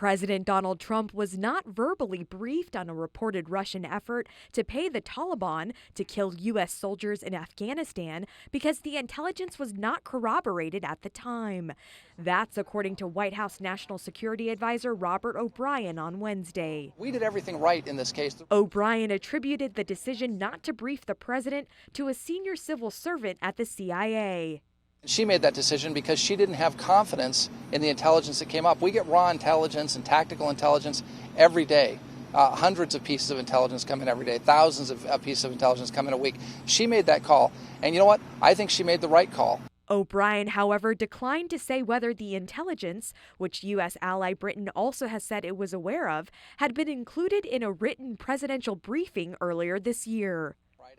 President Donald Trump was not verbally briefed on a reported Russian effort to pay the Taliban to kill U.S. soldiers in Afghanistan because the intelligence was not corroborated at the time. That's according to White House National Security Advisor Robert O'Brien on Wednesday. We did everything right in this case. O'Brien attributed the decision not to brief the president to a senior civil servant at the CIA. She made that decision because she didn't have confidence in the intelligence that came up. We get raw intelligence and tactical intelligence every day. Hundreds of pieces of intelligence come in every day. Thousands of pieces of intelligence come in a week. She made that call. And you know what? I think she made the right call. O'Brien, however, declined to say whether the intelligence, which U.S. ally Britain also has said it was aware of, had been included in a written presidential briefing earlier this year.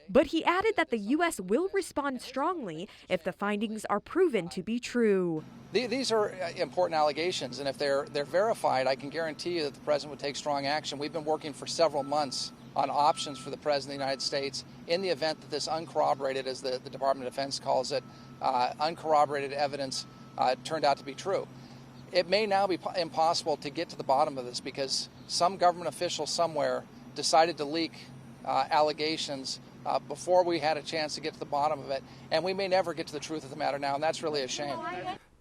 But he added that the U.S. will respond strongly if the findings are proven to be true. These are important allegations, and if they're verified, I can guarantee you that the president would take strong action. We've been working for several months on options for the president of the United States in the event that this uncorroborated, as the Department of Defense calls it, uncorroborated evidence turned out to be true. It may now be impossible to get to the bottom of this because some government official somewhere decided to leak allegations before we had a chance to get to the bottom of it, and we may never get to the truth of the matter now, and that's really a shame.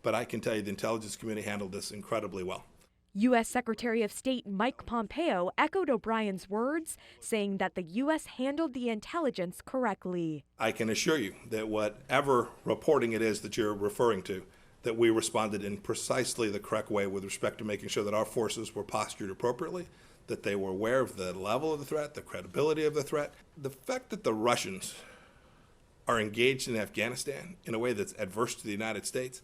But I can tell you the intelligence community handled this incredibly well. U.S. Secretary of State Mike Pompeo echoed O'Brien's words, saying that the U.S. handled the intelligence correctly. I can assure you that whatever reporting it is that you're referring to, that we responded in precisely the correct way with respect to making sure that our forces were postured appropriately, that they were aware of the level of the threat, the credibility of the threat. The fact that the Russians are engaged in Afghanistan in a way that's adverse to the United States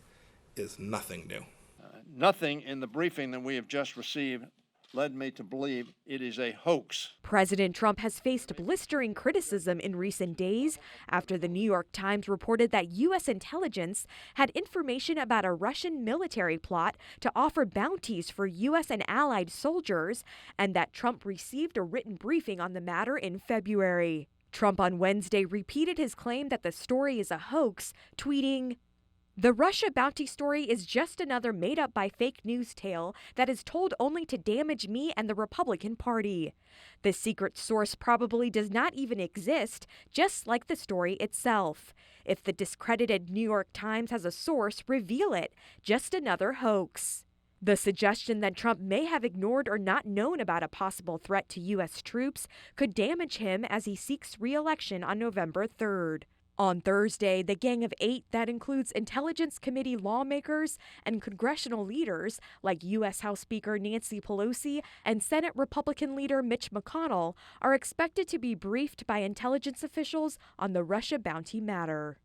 is nothing new. Nothing in the briefing that we have just received led me to believe it is a hoax. President Trump has faced blistering criticism in recent days after the New York Times reported that U.S. intelligence had information about a Russian military plot to offer bounties for U.S. and allied soldiers, and that Trump received a written briefing on the matter in February. Trump on Wednesday repeated his claim that the story is a hoax, tweeting, "The Russia bounty story is just another made-up by fake news tale that is told only to damage me and the Republican Party. The secret source probably does not even exist, just like the story itself. If the discredited New York Times has a source, reveal it. Just another hoax." The suggestion that Trump may have ignored or not known about a possible threat to U.S. troops could damage him as he seeks re-election on November 3rd. On Thursday, the Gang of Eight that includes Intelligence Committee lawmakers and congressional leaders like U.S. House Speaker Nancy Pelosi and Senate Republican leader Mitch McConnell are expected to be briefed by intelligence officials on the Russia bounty matter.